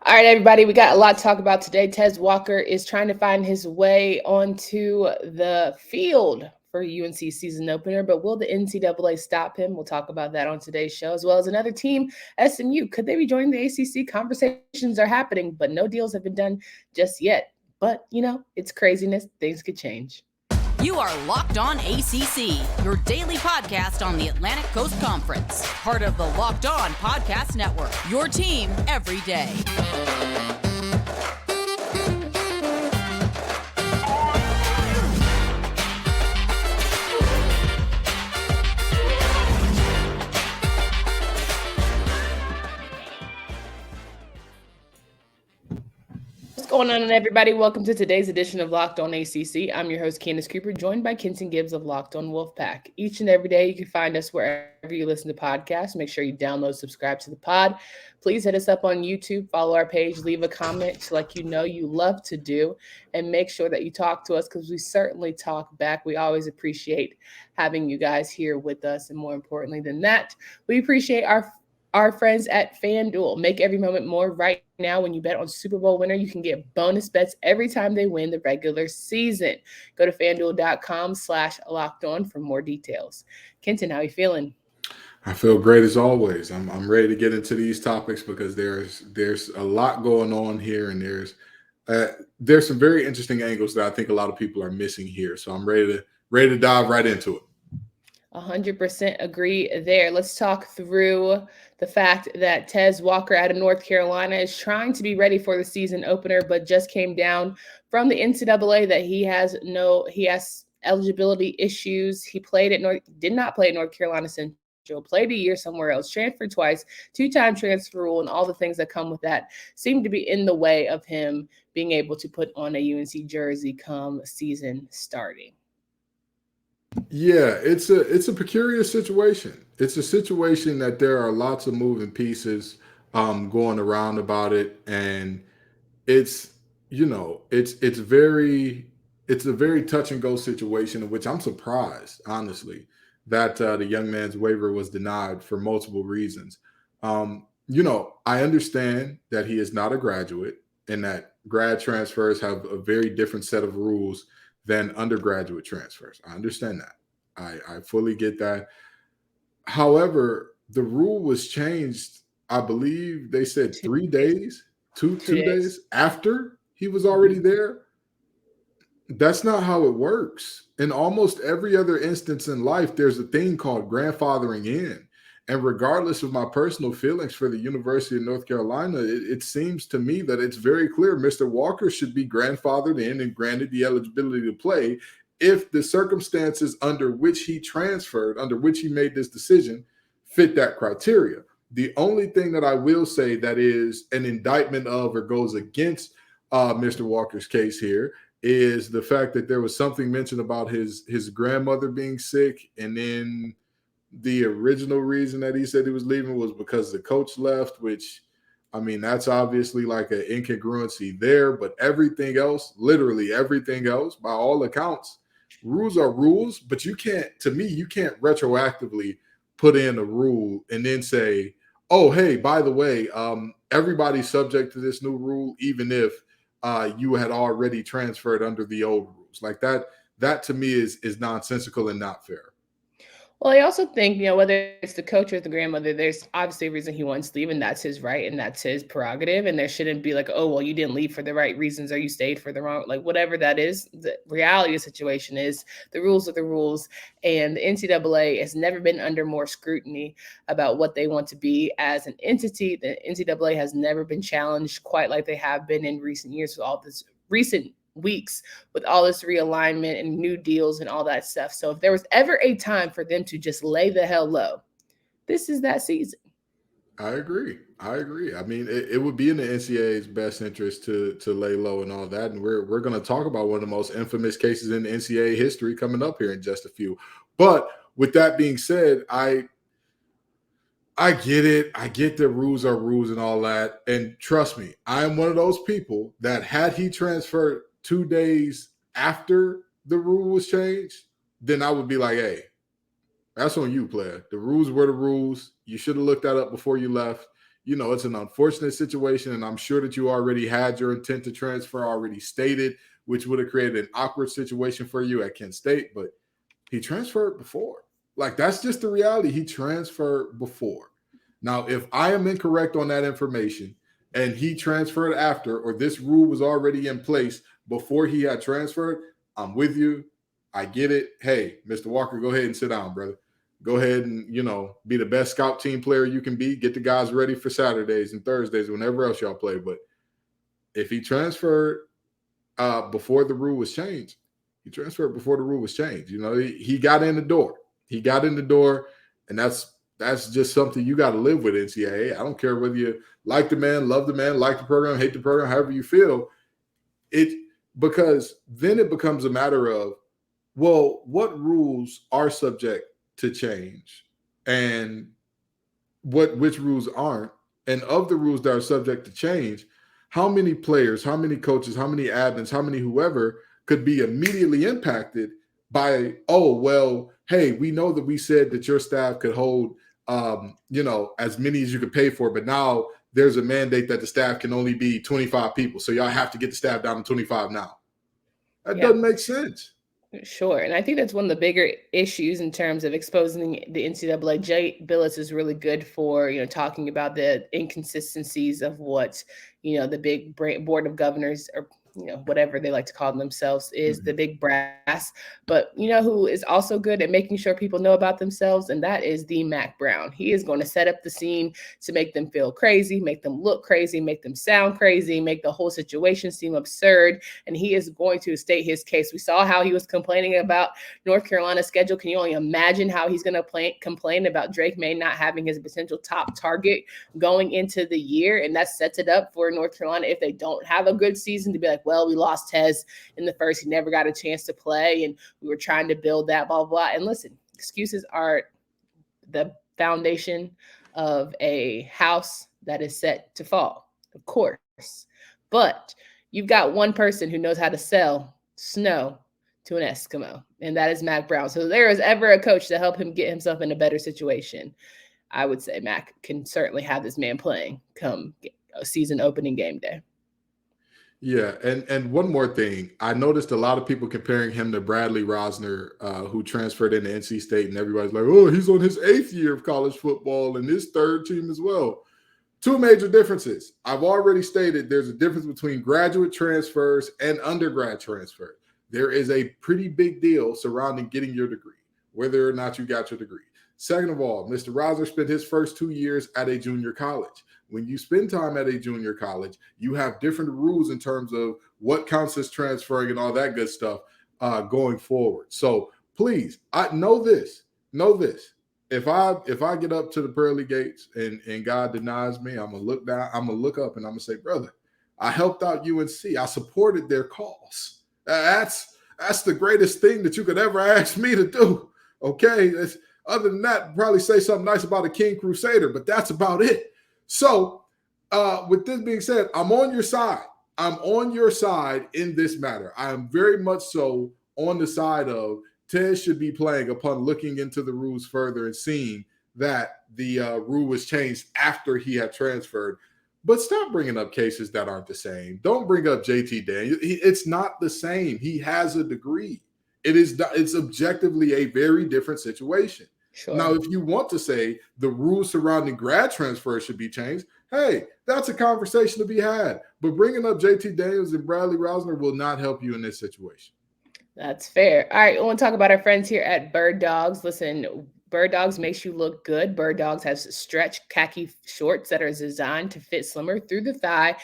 All right, everybody, we got a lot to talk about today. Tez Walker is trying to find his way onto the field for UNC season opener, but will the NCAA stop him? We'll talk about that on today's show, as well as another team, SMU. Could they be joining the ACC? Conversations are happening, but no deals have been done just yet. But, it's craziness. Things could change. You are Locked On ACC, your daily podcast on the Atlantic Coast Conference. Part of the Locked On Podcast Network, your team every day. What's going on, everybody? Welcome to today's edition of Locked On ACC. I'm your host, Candace Cooper, joined by Kenton Gibbs of Locked On Wolfpack. Each and every day, you can find us wherever you listen to podcasts. Make sure you download, subscribe to the pod. Please hit us up on YouTube, follow our page, leave a comment like you know you love to do, and make sure that you talk to us because we certainly talk back. We always appreciate having you guys here with us, and more importantly than that, we appreciate our friends at FanDuel. Make every moment more. Right now, when you bet on Super Bowl winner, you can get bonus bets every time they win the regular season. Go to FanDuel.com/lockedon for more details. Kenton, how you feeling? I feel great as always. I'm ready to get into these topics because there's a lot going on here, and there's some very interesting angles that I think a lot of people are missing here. So I'm ready to dive right into it. 100% agree there. Let's talk through the fact that Tez Walker out of North Carolina is trying to be ready for the season opener, but just came down from the NCAA that he has eligibility issues. He did not play at North Carolina Central, played a year somewhere else, transferred twice, 2-time transfer rule, and all the things that come with that seem to be in the way of him being able to put on a UNC jersey come season starting. Yeah, it's a peculiar situation. It's a situation that there are lots of moving pieces going around about it, and it's it's a very touch and go situation in which I'm surprised, honestly, that the young man's waiver was denied for multiple reasons. I understand that he is not a graduate and that grad transfers have a very different set of rules than undergraduate transfers. I understand that. I fully get that. However, the rule was changed, I believe they said 3 days, two days after he was already there. That's not how it works. In almost every other instance in life, there's a thing called grandfathering in. And regardless of my personal feelings for the University of North Carolina, it seems to me that it's very clear Mr. Walker should be grandfathered in and granted the eligibility to play if the circumstances under which he transferred, under which he made this decision, fit that criteria. The only thing that I will say that is an indictment of or goes against Mr. Walker's case here is the fact that there was something mentioned about his grandmother being sick, and then the original reason that he said he was leaving was because the coach left, which, I mean, that's obviously like an incongruency there. But everything else, literally everything else, by all accounts, rules are rules. But you can't retroactively put in a rule and then say, oh, hey, by the way, everybody's subject to this new rule, even if you had already transferred under the old rules. Like that to me is nonsensical and not fair. Well, I also think, whether it's the coach or the grandmother, there's obviously a reason he wants to leave, and that's his right, and that's his prerogative. And there shouldn't be like, oh, well, you didn't leave for the right reasons, or you stayed for the wrong, like whatever that is. The reality of the situation is the rules are the rules, and the NCAA has never been under more scrutiny about what they want to be as an entity. The NCAA has never been challenged quite like they have been in recent years with all this recent weeks with all this realignment and new deals and all that stuff. So if there was ever a time for them to just lay the hell low, this is that season. I agree. I mean, it would be in the NCAA's best interest to lay low and all that. And we're going to talk about one of the most infamous cases in NCAA history coming up here in just a few. But with that being said, I get it. I get that rules are rules and all that. And trust me, I am one of those people that had he transferred 2 days after the rule was changed, then I would be like, hey, that's on you, player. The rules were the rules. You should have looked that up before you left. it's an unfortunate situation, and I'm sure that you already had your intent to transfer already stated, which would have created an awkward situation for you at Kent State, but he transferred before. Like, that's just the reality. He transferred before. Now, if I am incorrect on that information and he transferred after, or this rule was already in place before he had transferred, I'm with you. I get it. Hey, Mr. Walker, go ahead and sit down, brother. Go ahead and, be the best scout team player you can be. Get the guys ready for Saturdays and Thursdays, whenever else y'all play. But if he transferred before the rule was changed, he transferred before the rule was changed. He got in the door. He got in the door, and that's just something you got to live with, NCAA. I don't care whether you like the man, love the man, like the program, hate the program, however you feel. Because then it becomes a matter of, well, what rules are subject to change and which rules aren't? And of the rules that are subject to change, how many players, how many coaches, how many admins, how many whoever could be immediately impacted by, oh, well, hey, we know that we said that your staff could hold, as many as you could pay for, but now there's a mandate that the staff can only be 25 people. So y'all have to get the staff down to 25 now. That doesn't make sense. Sure. And I think that's one of the bigger issues in terms of exposing the NCAA. Jay Billis is really good for, talking about the inconsistencies of what, the big board of governors or, whatever they like to call themselves is the big brass. But who is also good at making sure people know about themselves? And that is the Mac Brown. He is going to set up the scene to make them feel crazy, make them look crazy, make them sound crazy, make the whole situation seem absurd. And he is going to state his case. We saw how he was complaining about North Carolina's schedule. Can you only imagine how he's going to complain about Drake May not having his potential top target going into the year? And that sets it up for North Carolina, if they don't have a good season, to be like, well, we lost Tez in the first. He never got a chance to play, and we were trying to build that, blah, blah. And listen, excuses are the foundation of a house that is set to fall, of course. But you've got one person who knows how to sell snow to an Eskimo, and that is Mac Brown. So if there is ever a coach to help him get himself in a better situation, I would say Mac can certainly have this man playing come season opening game day. Yeah, and one more thing. I noticed a lot of people comparing him to Bradley Rosner, who transferred into NC State, and everybody's like, oh, he's on his 8th year of college football and his 3rd team as well. Two major differences. I've already stated there's a difference between graduate transfers and undergrad transfer. There is a pretty big deal surrounding getting your degree, whether or not you got your degree. Second of all, Mr. Rosner spent his first 2 years at a junior college. When you spend time at a junior college, you have different rules in terms of what counts as transferring and all that good stuff going forward. So please, I know this. If I get up to the pearly gates and God denies me, I'm gonna look down, I'm gonna look up, and I'm gonna say, brother, I helped out UNC. I supported their cause. That's the greatest thing that you could ever ask me to do. Okay. Other than that, probably say something nice about a King Crusader, but that's about it. So with this being said, I'm on your side. I'm on your side in this matter. I am very much so on the side of Tez should be playing upon looking into the rules further and seeing that the rule was changed after he had transferred. But stop bringing up cases that aren't the same. Don't bring up JT Daniels. It's not the same. He has a degree. It's objectively a very different situation. Sure. Now, if you want to say the rules surrounding grad transfer should be changed, hey, that's a conversation to be had. But bringing up JT Daniels and Bradley Rosner will not help you in this situation. That's fair. All right, I want to talk about our friends here at Bird Dogs. Listen, Bird Dogs makes you look good. Bird Dogs has stretch khaki shorts that are designed to fit slimmer through the thigh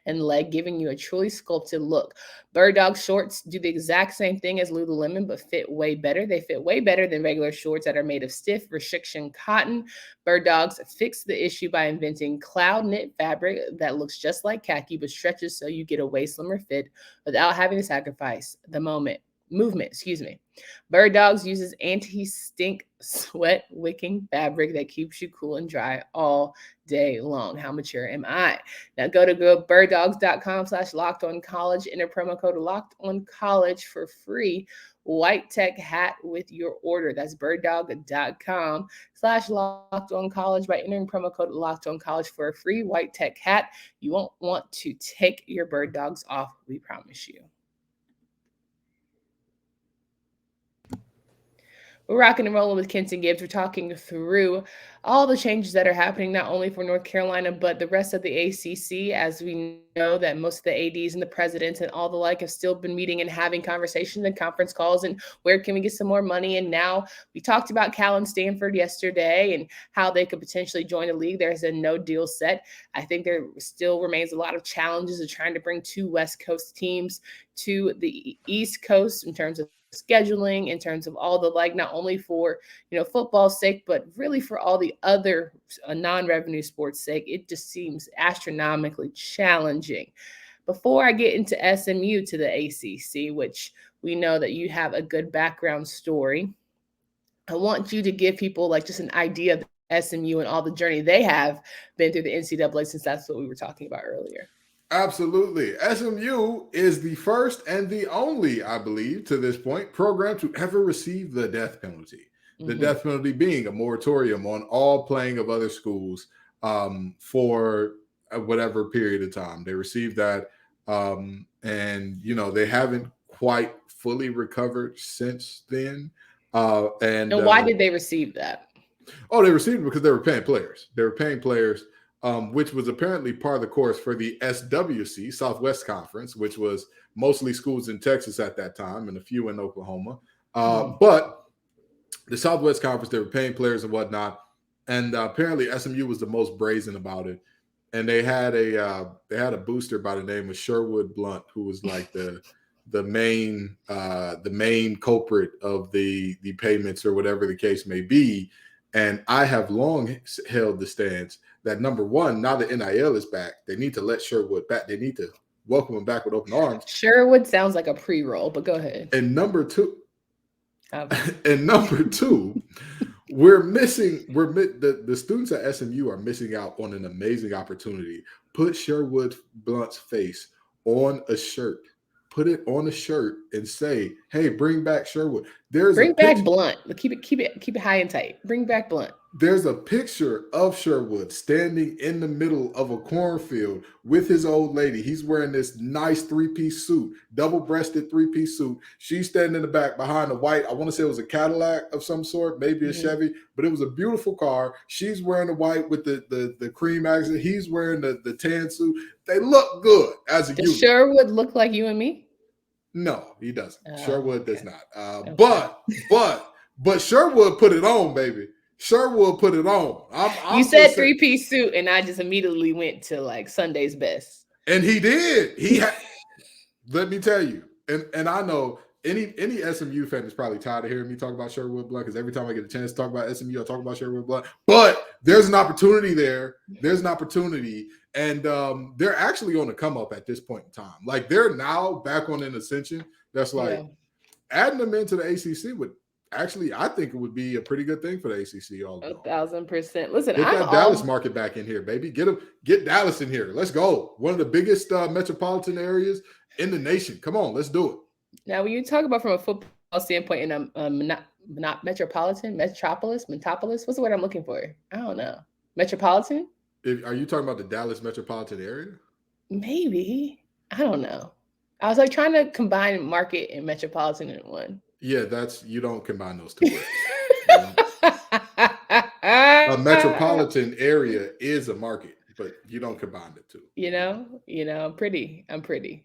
and leg, giving you a truly sculpted look. Bird Dog shorts do the exact same thing as Lululemon, but fit way better. They fit way better than regular shorts that are made of stiff restriction cotton. Bird Dogs fixed the issue by inventing cloud knit fabric that looks just like khaki, but stretches so you get a way slimmer fit without having to sacrifice the movement. Bird Dogs uses anti-stink sweat wicking fabric that keeps you cool and dry all day long. How mature am I? Now go to birddogs.com/lockedoncollege, enter promo code lockedoncollege for free white tech hat with your order. That's birddog.com/lockedoncollege by entering promo code lockedoncollege for a free white tech hat. You won't want to take your bird dogs off, we promise you. We're rocking and rolling with Kenton Gibbs. We're talking through all the changes that are happening, not only for North Carolina, but the rest of the ACC, as we know that most of the ADs and the presidents and all the like have still been meeting and having conversations and conference calls and where can we get some more money. And now we talked about Cal and Stanford yesterday and how they could potentially join the league. There's a no deal set. I think there still remains a lot of challenges of trying to bring two West Coast teams to the East Coast in terms of scheduling, in terms of all the like, not only for football's sake, but really for all the other non-revenue sports sake. It just seems astronomically challenging. Before I get into SMU to the ACC, which we know that you have a good background story, I want you to give people like just an idea of SMU and all the journey they have been through the NCAA, since that's what we were talking about earlier. Absolutely. SMU is the first and the only, I believe, to this point, program to ever receive the death penalty. The death penalty being a moratorium on all playing of other schools for whatever period of time. They received that, and they haven't quite fully recovered since then. And why did they receive that? Oh, they received it because they were paying players. They were paying players. Which was apparently part of the course for the SWC, Southwest Conference, which was mostly schools in Texas at that time and a few in Oklahoma. But the Southwest Conference, they were paying players and whatnot. And apparently SMU was the most brazen about it. And they had a booster by the name of Sherwood Blunt, who was like the main culprit of the payments or whatever the case may be. And I have long held the stance that, number one, now the NIL is back, they need to let Sherwood back. They need to welcome him back with open arms. Sherwood sounds like a pre-roll, but go ahead. And number two, the students at SMU are missing out on an amazing opportunity. Put Sherwood Blunt's face on a shirt. Put it on a shirt and say, "Hey, bring back Sherwood." Bring back Blunt. Keep it high and tight. Bring back Blunt. There's a picture of Sherwood standing in the middle of a cornfield with his old lady. He's wearing this nice three-piece suit, double-breasted three-piece suit. She's standing in the back behind a white, I want to say it was a Cadillac of some sort, maybe a Chevy, but it was a beautiful car. She's wearing the white with the cream accent. He's wearing the tan suit. They look good as a unit. Does Sherwood look like you and me? No, he doesn't. Sherwood does not. But Sherwood put it on, baby. Sherwood put it on. You said three-piece suit, and I just immediately went to like Sunday's Best. And he did. Let me tell you, and I know any SMU fan is probably tired of hearing me talk about Sherwood Blunt, because every time I get a chance to talk about SMU, I talk about Sherwood Blunt. But there's an opportunity there. There's an opportunity, and they're actually on the come up at this point in time. Like, they're now back on an ascension. That's like adding them into the ACC would. Actually, I think it would be a pretty good thing for the ACC. 1,000%. Listen, get that Dallas market back in here, baby. Get Dallas in here. Let's go. One of the biggest metropolitan areas in the nation. Come on, let's do it. Now, when you talk about from a football standpoint in not metropolis, what's the word I'm looking for? I don't know. Metropolitan? Are you talking about the Dallas metropolitan area? Maybe. I don't know. I was like trying to combine market and metropolitan in one. Yeah, you don't combine those two words. A metropolitan area is a market, but you don't combine the two. I'm pretty.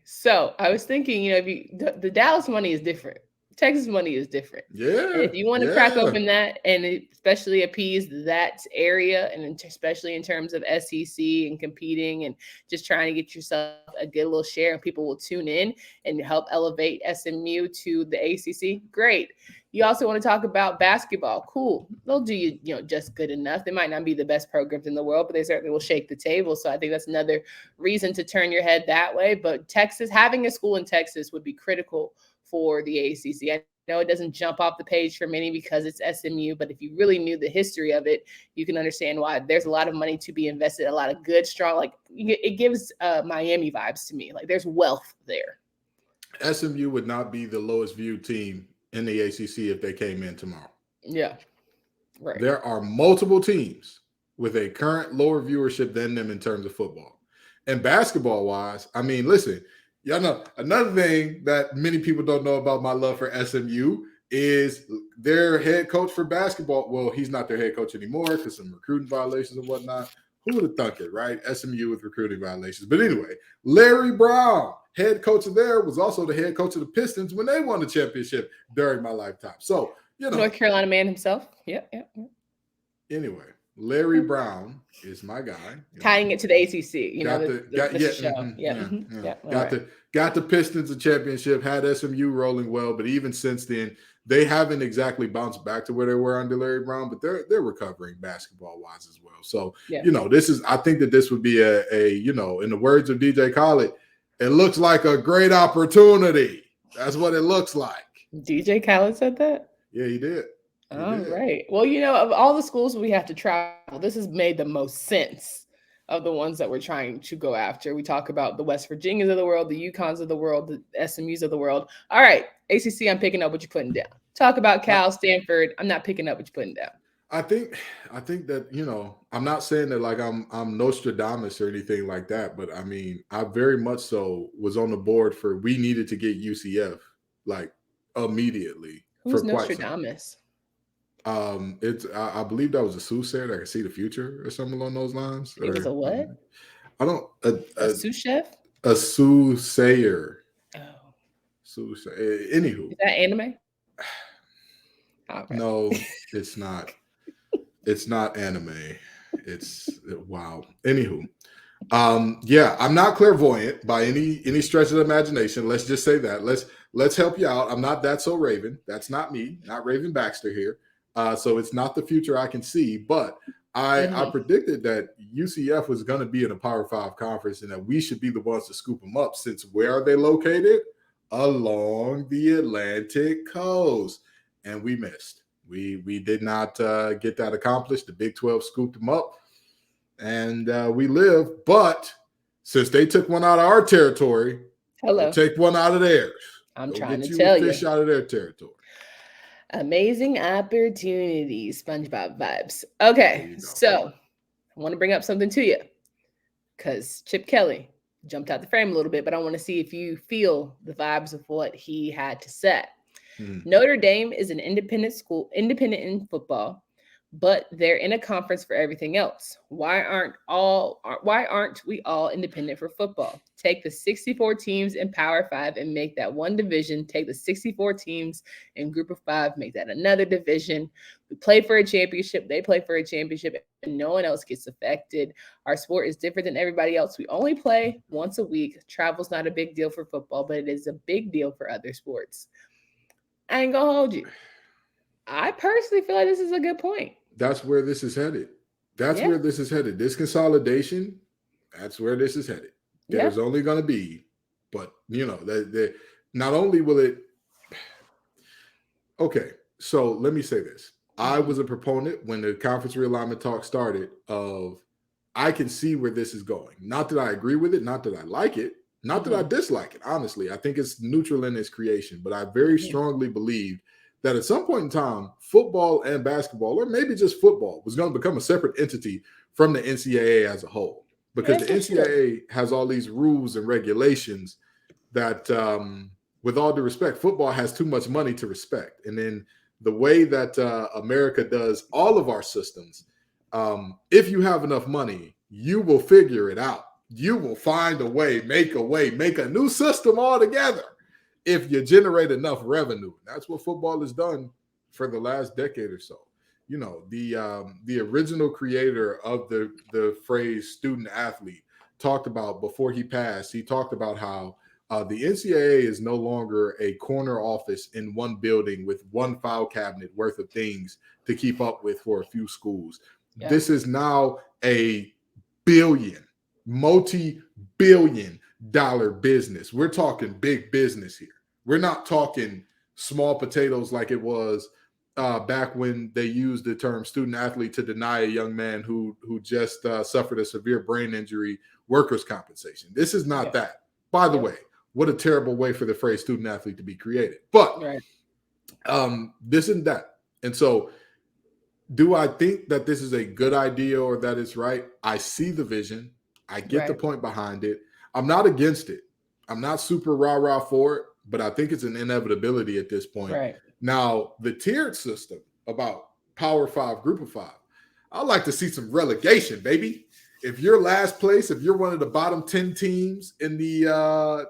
So I was thinking, the Dallas money is different. Texas money is different. Yeah. And if you want to crack open that and especially appease that area, and especially in terms of SEC and competing and just trying to get yourself a good little share, and people will tune in and help elevate SMU to the ACC, great. You also want to talk about basketball. Cool. They'll do you, just good enough. They might not be the best programs in the world, but they certainly will shake the table. So I think that's another reason to turn your head that way. But Texas, having a school in Texas would be critical for the ACC. I know it doesn't jump off the page for many because it's SMU, but if you really knew the history of it, you can understand why there's a lot of money to be invested, a lot of good, strong, like it gives Miami vibes to me. Like there's wealth there. SMU would not be the lowest viewed team in the ACC if they came in tomorrow. Yeah, right. There are multiple teams with a current lower viewership than them in terms of football. And basketball-wise, I mean, listen, y'all know another thing that many people don't know about my love for SMU is their head coach for basketball. Well, he's not their head coach anymore because some recruiting violations and whatnot. Who would have thunk it, right? SMU with recruiting violations. But anyway, Larry Brown, head coach of there, was also the head coach of the Pistons when they won the championship during my lifetime. So, North Carolina man himself. Yeah. Anyway, Larry Brown is my guy. Tying it to the ACC, Got the Pistons a championship, had SMU rolling well, but even since then, they haven't exactly bounced back to where they were under Larry Brown, but they're recovering basketball wise as well. So, I think that this would be a in the words of DJ Khaled, it looks like a great opportunity. That's what it looks like. DJ Khaled said that? Yeah, he did. Right. Well, of all the schools we have to travel, this has made the most sense of the ones that we're trying to go after. We talk about the West Virginias of the world, the UConns of the world, the SMUs of the world. All right, ACC, I'm picking up what you're putting down. Talk about Cal, Stanford. I'm not picking up what you're putting down. I think that, I'm not saying that like I'm Nostradamus or anything like that, but I mean, I very much so was on the board for we needed to get UCF like immediately. Who's Nostradamus? I believe that was a soothsayer that could see the future or something along those lines. It was a what? A sous chef? A soothsayer. Oh. Soothsayer. Anywho. Is that anime? Okay. No, it's not. It's not anime. It's wow. Anywho. I'm not clairvoyant by any stretch of the imagination. Let's just say that. Let's help you out. I'm not that so Raven. That's not me, not Raven Baxter here. So it's not the future I can see, but I predicted that UCF was going to be in a Power 5 conference and that we should be the ones to scoop them up since where are they located? Along the Atlantic coast. And we missed. We did not get that accomplished. The Big 12 scooped them up and we live. But since they took one out of our territory, we'll take one out of theirs. I'm trying to tell you. Fish out of their territory. Amazing opportunities, SpongeBob vibes. Okay, so I want to bring up something to you because Chip Kelly jumped out the frame a little bit, but I want to see if you feel the vibes of what he had to say. Notre Dame is an independent school, independent in football, but they're in a conference for everything else. Why aren't we all independent for football? Take the 64 teams in Power 5 and make that one division. Take the 64 teams in Group of 5, make that another division. We play for a championship. They play for a championship, and no one else gets affected. Our sport is different than everybody else. We only play once a week. Travel's not a big deal for football, but it is a big deal for other sports. I ain't gonna hold you. I personally feel like this is a good point. That's where this is headed. Where this is headed. This consolidation, that's where this is headed. There's only going to be, but not only will it. Okay, so let me say this. I was a proponent when the conference realignment talk started of I can see where this is going. Not that I agree with it, not that I like it, not that I dislike it. Honestly, I think it's neutral in its creation, but I very strongly believe that at some point in time, football and basketball, or maybe just football, was going to become a separate entity from the NCAA as a whole. Because the NCAA has all these rules and regulations that, with all due respect, football has too much money to respect. And then the way that America does all of our systems, if you have enough money, you will figure it out. You will find a way, make a new system altogether. If you generate enough revenue. That's what football has done for the last decade or so. The original creator of the phrase student athlete talked about, before he passed, he talked about how the NCAA is no longer a corner office in one building with one file cabinet worth of things to keep up with for a few schools. Yeah. This is now a multi-billion dollar business. We're talking big business here. We're not talking small potatoes like it was back when they used the term student athlete to deny a young man who just suffered a severe brain injury workers' compensation. This is not that. By the way, what a terrible way for the phrase student athlete to be created. But this and that. And so, do I think that this is a good idea or that it's right? I see the vision. I get the point behind it. I'm not against it. I'm not super rah-rah for it, but I think it's an inevitability at this point. Right. Now, the tiered system about Power 5, Group of 5, I'd like to see some relegation, baby. If you're last place, if you're one of the bottom 10 teams in the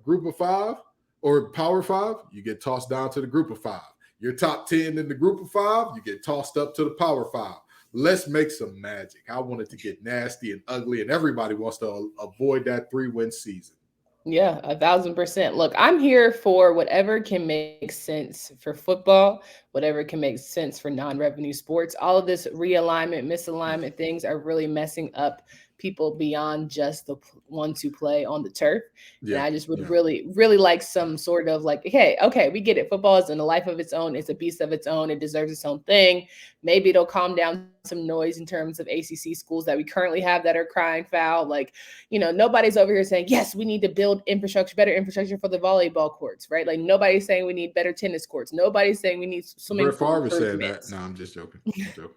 Group of 5 or Power 5, you get tossed down to the Group of 5. You're top 10 in the Group of 5, you get tossed up to the Power 5. Let's make some magic. I want it to get nasty and ugly, and everybody wants to avoid that 3-win season. Yeah, 1,000%. Look, I'm here for whatever can make sense for football, whatever can make sense for non-revenue sports. All of this realignment, misalignment things are really messing up people beyond just the ones who play on the turf. And I just would really, really like some sort of like, hey, okay, we get it. Football is in a life of its own. It's a beast of its own. It deserves its own thing. Maybe it'll calm down some noise in terms of ACC schools that we currently have that are crying foul. Like, nobody's over here saying, yes, we need to build better infrastructure for the volleyball courts, right? Like nobody's saying we need better tennis courts. Nobody's saying we need swimming pools. Brett Favre saying that. No, I'm just joking. I'm joking.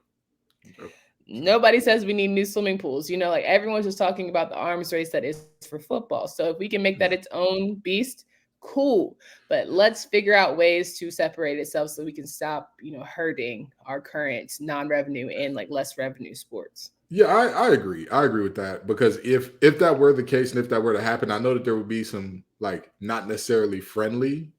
Nobody says we need new swimming pools. Like everyone's just talking about the arms race that is for football. So if we can make that its own beast, cool. But let's figure out ways to separate itself so we can stop, hurting our current non-revenue and like less revenue sports. Yeah, I agree. I agree with that, because if that were the case and if that were to happen, I know that there would be some like not necessarily friendly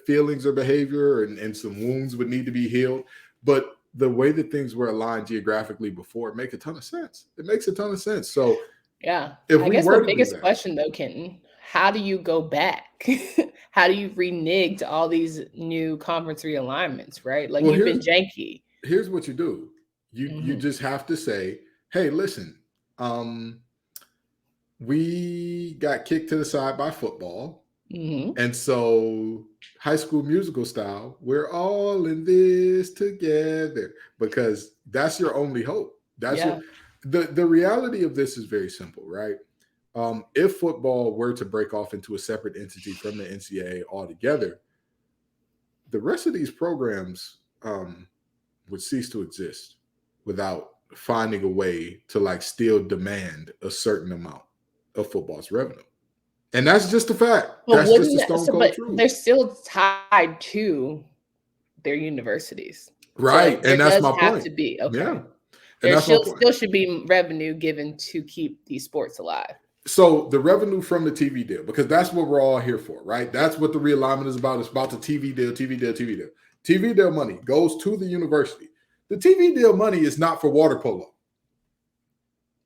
feelings or behavior and some wounds would need to be healed. But the way that things were aligned geographically before, it makes a ton of sense. It makes a ton of sense. So yeah, I guess the biggest question though, Kenton, how do you go back? How do you renege to all these new conference realignments, right? Like you've been janky. Here's what you do. You just have to say, hey, listen, we got kicked to the side by football. And so High School Musical style, we're all in this together, because that's your only hope. That's the reality of this is very simple, right? If football were to break off into a separate entity from the NCAA altogether, the rest of these programs would cease to exist without finding a way to like still demand a certain amount of football's revenue. And that's just a fact. That's just a stone cold truth. They're still tied to their universities. Right. So and that's my have point. To be. Okay. Yeah. There still should be revenue given to keep these sports alive. So the revenue from the TV deal, because that's what we're all here for, right? That's what the realignment is about. It's about the TV deal. TV deal money goes to the university. The TV deal money is not for water polo.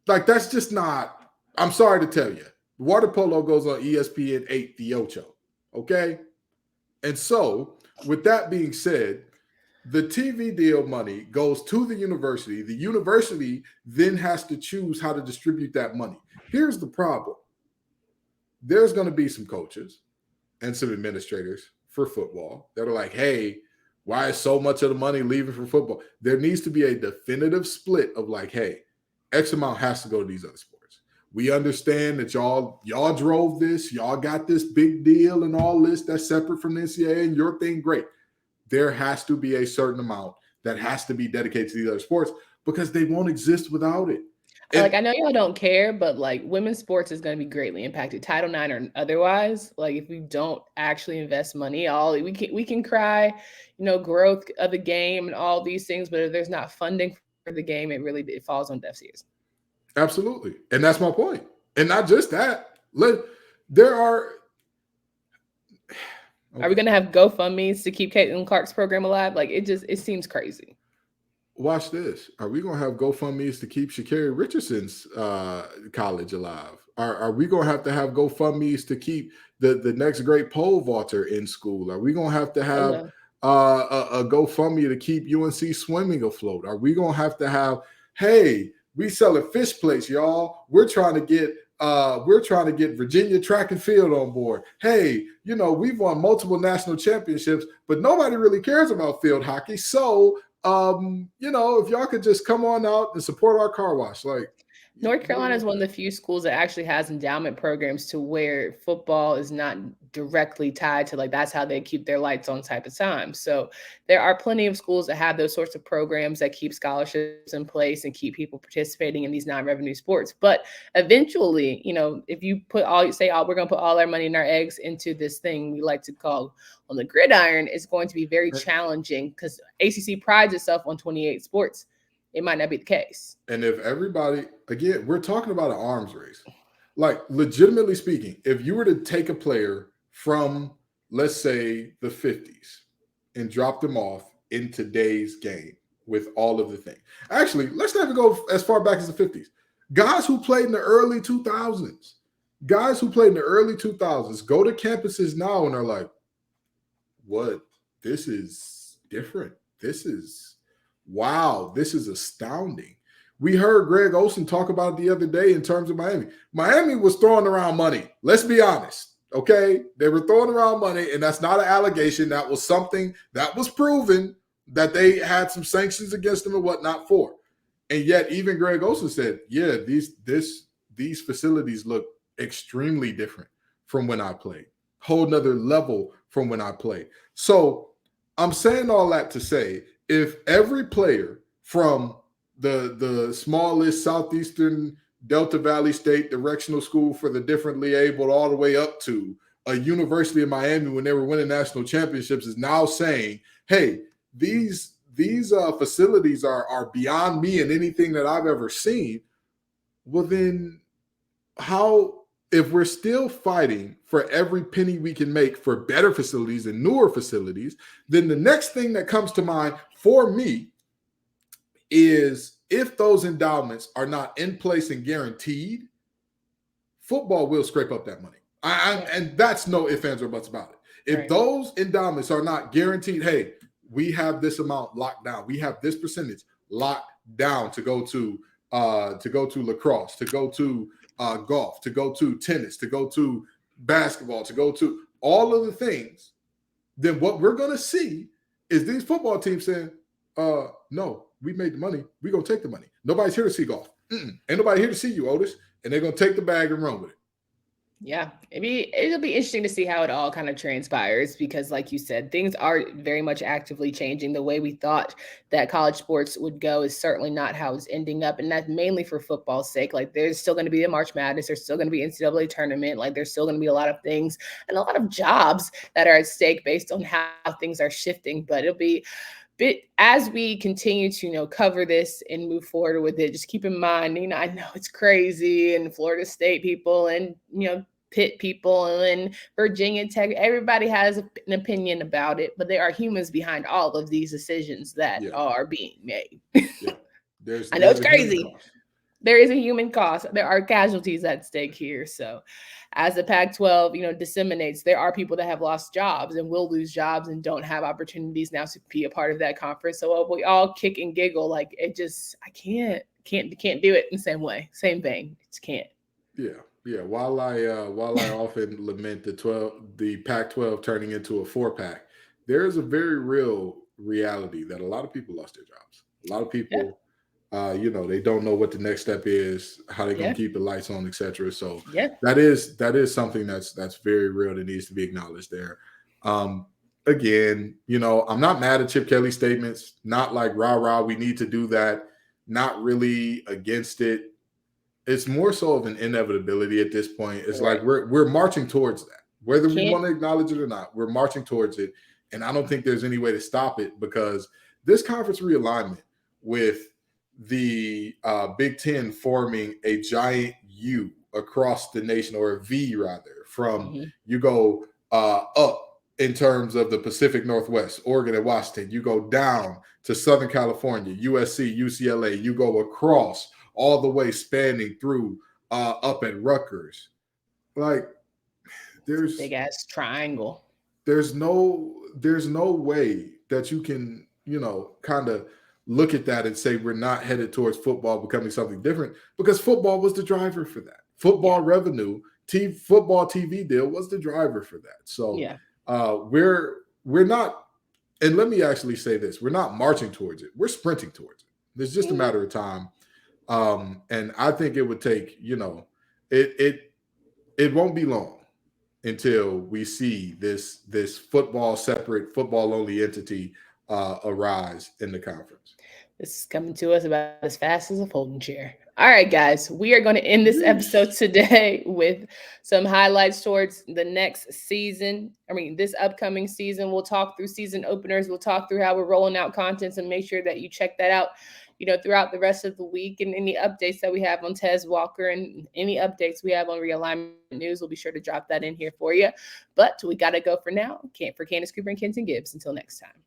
Like, that's just not, I'm sorry to tell you. Water polo goes on ESPN 8 The Ocho, okay? And so, with that being said, the TV deal money goes to the university. The university then has to choose how to distribute that money. Here's the problem. There's going to be some coaches and some administrators for football that are like, hey, why is so much of the money leaving for football? There needs to be a definitive split of like, hey, X amount has to go to these other sports. We understand that y'all drove this, y'all got this big deal and all this that's separate from the NCAA and your thing, great. There has to be a certain amount that has to be dedicated to these other sports because they won't exist without it. Like, I know y'all don't care, but like women's sports is going to be greatly impacted, Title IX or otherwise. Like if we don't actually invest money, we can cry, growth of the game and all these things, but if there's not funding for the game, it falls on deaf ears. Absolutely. And that's my point. And not just that. There are. Okay. Are we going to have GoFundMes to keep Caitlin Clark's program alive? Like it seems crazy. Watch this. Are we going to have GoFundMes to keep Sha'Carri Richardson's college alive? Are we going to have GoFundMes to keep the next great pole vaulter in school? Are we going to have a GoFundMe to keep UNC swimming afloat? Are we going to have, hey, we selling fish plates, y'all. We're trying to get Virginia track and field on board. Hey, we've won multiple national championships, but nobody really cares about field hockey. So, if y'all could just come on out and support our car wash, like. North Carolina is one of the few schools that actually has endowment programs to where football is not directly tied to, like, that's how they keep their lights on type of time. So there are plenty of schools that have those sorts of programs that keep scholarships in place and keep people participating in these non-revenue sports. But eventually, if you we're going to put all our money and our eggs into this thing we like to call on the gridiron, it's going to be very challenging because ACC prides itself on 28 sports. It might not be the case. And if everybody, again, we're talking about an arms race. Like, legitimately speaking, if you were to take a player from, let's say, the 50s and drop them off in today's game with all of the things. Actually, let's not even go as far back as the 50s. Guys who played in the early 2000s, go to campuses now and are like, what? This is different. Wow, this is astounding. We heard Greg Olson talk about it the other day in terms of Miami. Miami was throwing around money. Let's be honest, okay? They were throwing around money, and that's not an allegation. That was something that was proven that they had some sanctions against them and whatnot for. And yet even Greg Olson said, yeah, these facilities look extremely different from when I played. Whole nother level from when I played. So I'm saying all that to say, if every player from the smallest Southeastern Delta Valley State directional school for the differently abled all the way up to a university in Miami when they were winning national championships is now saying, hey, these facilities are beyond me and anything that I've ever seen, well then if we're still fighting for every penny we can make for better facilities and newer facilities, then the next thing that comes to mind for me is if those endowments are not in place and guaranteed, football will scrape up that money. And that's no ifs, ands, or buts about it. If those endowments are not guaranteed, hey, we have this amount locked down, we have this percentage locked down to go to lacrosse, to go to golf, to go to tennis, to go to basketball, to go to all of the things, then what we're going to see is these football teams saying, no, we made the money. We're going to take the money. Nobody's here to see golf. Ain't nobody here to see you, Otis. And they're going to take the bag and run with it. Yeah, it'll be interesting to see how it all kind of transpires because, like you said, things are very much actively changing. The way we thought that college sports would go is certainly not how it's ending up, and that's mainly for football's sake. Like, there's still going to be a March Madness, there's still going to be NCAA tournament, like there's still going to be a lot of things and a lot of jobs that are at stake based on how things are shifting. But it'll be as we continue to cover this and move forward with it, just keep in mind, I know it's crazy, and Florida State people and Pitt people and Virginia Tech, everybody has an opinion about it, but there are humans behind all of these decisions that are being made. I know it's crazy. There is a human cost. There are casualties at stake here. So as the Pac-12, disseminates, there are people that have lost jobs and will lose jobs and don't have opportunities now to be a part of that conference. So we all kick and giggle. Like, I can't do it in the same way, same vein. Just can't. Yeah. While I often lament the Pac-12 turning into a 4-pack, there is a very real reality that a lot of people lost their jobs. A lot of people, they don't know what the next step is, how they're going to keep the lights on, etc. So that is something that's very real that needs to be acknowledged there. Again, I'm not mad at Chip Kelly's statements. Not like rah, we need to do that. Not really against it. It's more so of an inevitability at this point. It's like we're marching towards that. Whether we want to acknowledge it or not, we're marching towards it. And I don't think there's any way to stop it because this conference realignment with the Big Ten forming a giant U across the nation, or a V rather, from you go up in terms of the Pacific Northwest, Oregon and Washington. You go down to Southern California, USC, UCLA. You go across all the way spanning through up at Rutgers. Like, there's big ass triangle. There's no way that you can, kind of look at that and say we're not headed towards football becoming something different, because football was the driver for that. Football revenue, football TV deal was the driver for that. So we're not, and let me actually say this, we're not marching towards it. We're sprinting towards it. It's just a matter of time. And I think it would take, it won't be long until we see this separate football only entity arise in the conference. This is coming to us about as fast as a folding chair. All right, guys, we are going to end this episode today with some highlights towards the next season. This upcoming season. We'll talk through season openers. We'll talk through how we're rolling out contents, and make sure that you check that out, throughout the rest of the week, and any updates that we have on Tez Walker and any updates we have on realignment news. We'll be sure to drop that in here for you. But we got to go for now. For Candace Cooper and Kenton Gibbs. Until next time.